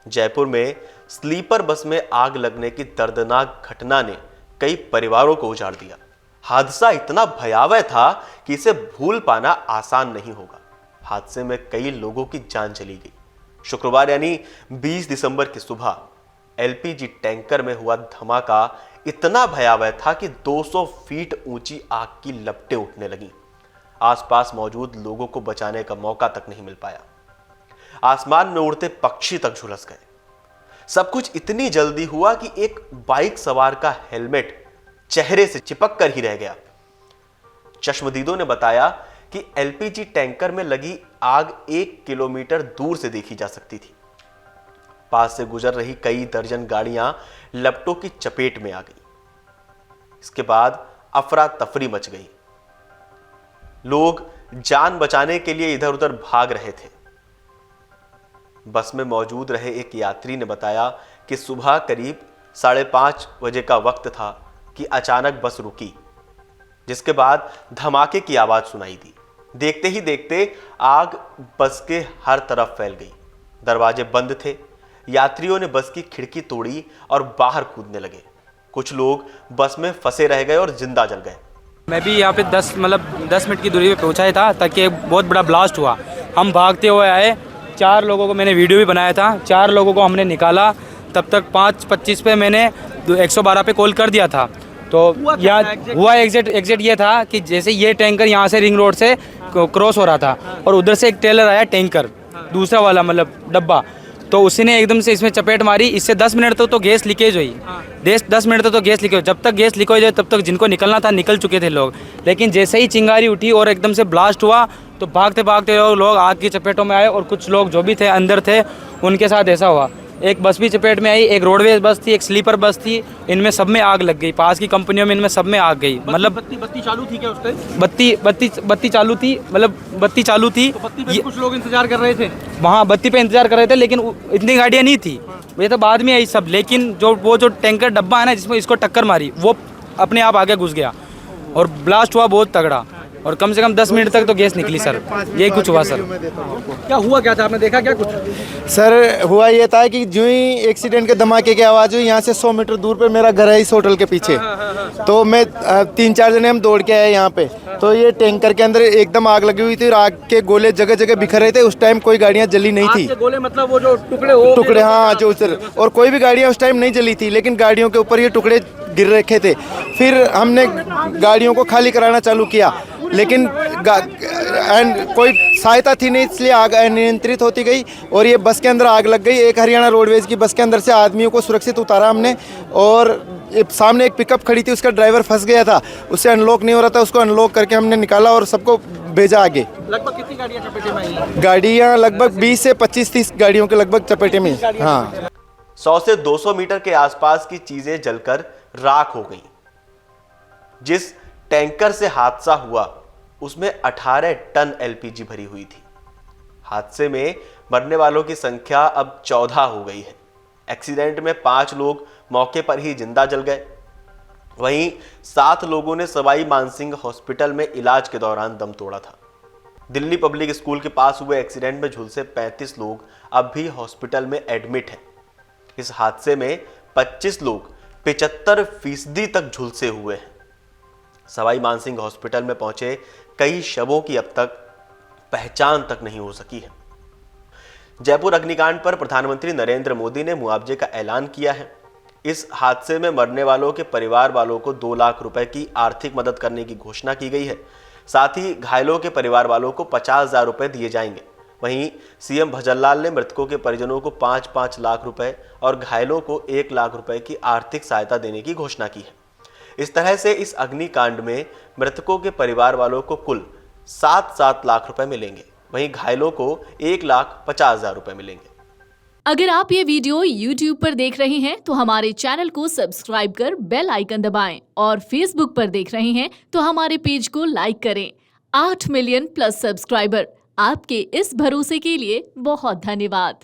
जयपुर में sleeper bus में आग लगने की दर्दनाक घटना ने कई परिवारों को उजाड़ दिया। हादसा इतना भयावह था कि इसे भूल पाना आसान नहीं होगा। हादसे में कई लोगों की जान चली गई। शुक्रवार यानी 20 दिसंबर की सुबह एलपीजी टैंकर में हुआ धमाका इतना भयावह था कि 200 फीट ऊंची आग की लपटें उठने लगीं। आसपास मौजूद लोगों को बचाने का मौका तक नहीं मिल पाया। आसमान में उड़ते पक्षी तक झुलस गए। सब कुछ इतनी जल्दी हुआ कि एक बाइक सवार का हेलमेट चेहरे से चिपक कर ही रह गया। चश्मदीदों ने बताया कि एलपीजी टैंकर में लगी आग 1 किलोमीटर दूर से देखी जा सकती थी। पास से गुजर रही कई दर्जन गाड़ियां लपटों की चपेट में आ गई। इसके बाद अफरा तफरी मच गई। लोग जान बचाने के लिए इधर उधर भाग रहे थे। बस में मौजूद रहे एक यात्री ने बताया कि सुबह करीब 5:30 बजे का वक्त था कि अचानक बस रुकी, जिसके बाद धमाके की आवाज सुनाई दी। देखते ही देखते आग बस के हर तरफ फैल गई। दरवाजे बंद थे। यात्रियों ने बस की खिड़की तोड़ी और बाहर कूदने लगे। कुछ लोग बस में फंसे रह गए और जिंदा जल गए। मैं भी यहाँ पे 10 मिनट की दूरी पे पहुँचा था ताकि एक बहुत बड़ा ब्लास्ट हुआ। हम भागते हुए आए। 4 लोगों को मैंने वीडियो भी बनाया था। 4 लोगों को हमने निकाला। तब तक 5:25 पे मैंने 112 पे कॉल कर दिया था। तो हुआ एग्जैक्ट ये था कि जैसे ये टैंकर यहाँ से रिंग रोड से क्रॉस हो रहा था और उधर से एक ट्रेलर आया टैंकर, दूसरा वाला डब्बा, तो उसी ने एकदम से इसमें चपेट मारी। इससे 10 मिनट तक तो गैस लीकेज हुई। 10 मिनट तक तो गैस लीकेज। जब तक गैस लीकेज हुई तब तक जिनको निकलना था निकल चुके थे लोग। लेकिन जैसे ही चिंगारी उठी और एकदम से ब्लास्ट हुआ तो भागते भागते लोग आग की चपेटों में आए और कुछ लोग जो भी थे अंदर थे उनके साथ ऐसा हुआ। एक बस भी चपेट में आई, एक रोडवेज बस थी, एक स्लीपर बस थी। इनमें सब में आग लग गई। पास की कंपनियों में इनमें सब में आग गई। बत्ती चालू थी क्या उस टाइम? बत्ती चालू थी। बत्ती चालू थी। तो बत्ती पे कुछ लोग इंतजार कर रहे थे। वहाँ बत्ती पे इंतजार कर रहे थे, लेकिन इतनी गाड़ियाँ नहीं थी। ये तो बाद में आई सब। लेकिन जो टैंकर डब्बा है ना जिसमें इसको टक्कर मारी, वो अपने आप आगे घुस गया और ब्लास्ट हुआ बहुत तगड़ा। और कम से कम 10 मिनट तक तो गैस निकली सर। यही कुछ हुआ सर। क्या हुआ क्या था, आपने देखा क्या कुछ? सर हुआ ये था कि जो ही एक्सीडेंट के धमाके की आवाज़ हुई, यहाँ से 100 मीटर दूर पे मेरा घर है इस होटल के पीछे। तो मैं 3-4 जने हम दौड़ के आए यहाँ पे। तो ये टैंकर के अंदर एकदम आग लगी हुई थी और आग के गोले जगह जगह बिखर रहे थे। उस टाइम कोई गाड़ियाँ जली नहीं थी। गोले मतलब वो जो टुकड़े हाँ जो सर, और कोई भी गाड़ियाँ उस टाइम नहीं जली थी, लेकिन गाड़ियों के ऊपर ये टुकड़े गिर रखे थे। फिर हमने गाड़ियों को खाली कराना चालू किया, लेकिन कोई सहायता थी नहीं, इसलिए आग अनियंत्रित होती गई और ये बस के अंदर आग लग गई। एक हरियाणा रोडवेज की बस के अंदर से आदमियों को सुरक्षित उतारा हमने और सामने एक पिकअप खड़ी थी, उसका ड्राइवर फंस गया था, उससे अनलॉक नहीं हो रहा था, उसको अनलॉक करके हमने निकाला और सबको भेजा आगे। लगभग कितनी गाड़ियाँ चपेटे में आई? गाड़ियाँ लगभग 20 से 25-30 गाड़ियों के लगभग चपेटे में। हाँ, 100 से 200 मीटर के आसपास की चीजें जलकर राख हो गई। जिस टैंकर से हादसा हुआ उसमें 18 टन एलपीजी भरी हुई थी। हादसे में मरने वालों की संख्या अब 14 हो गई है। एक्सीडेंट में 5 लोग मौके पर ही जिंदा जल गए। वहीं 7 लोगों ने सवाई मानसिंह हॉस्पिटल में इलाज के दौरान दम तोड़ा था। दिल्ली पब्लिक स्कूल के पास हुए एक्सीडेंट में झुलसे 35 लोग अब भी हॉस्पिटल में एडमिट हैं। इस हादसे में 25 लोग 75% तक झुलसे हुए हैं। सवाई मानसिंह हॉस्पिटल में पहुंचे कई शवों की अब तक पहचान तक नहीं हो सकी है। जयपुर अग्निकांड पर प्रधानमंत्री नरेंद्र मोदी ने मुआवजे का ऐलान किया है। इस हादसे में मरने वालों के परिवार वालों को 2 लाख रुपए की आर्थिक मदद करने की घोषणा की गई है। साथ ही घायलों के परिवार वालों को 50,000 रुपए दिए जाएंगे। वहीं सीएम भजनलाल ने मृतकों के परिजनों को 5-5 लाख रुपए और घायलों को 1 लाख रुपए की आर्थिक सहायता देने की घोषणा की है। इस तरह से इस अग्निकांड में मृतकों के परिवार वालों को कुल 7-7 लाख रुपए मिलेंगे। वहीं घायलों को 1,50,000 रुपए मिलेंगे। अगर आप ये वीडियो YouTube पर देख रहे हैं तो हमारे चैनल को सब्सक्राइब कर बेल आइकन दबाएं और Facebook पर देख रहे हैं तो हमारे पेज को लाइक करें। 8 मिलियन प्लस सब्सक्राइबर, आपके इस भरोसे के लिए बहुत धन्यवाद।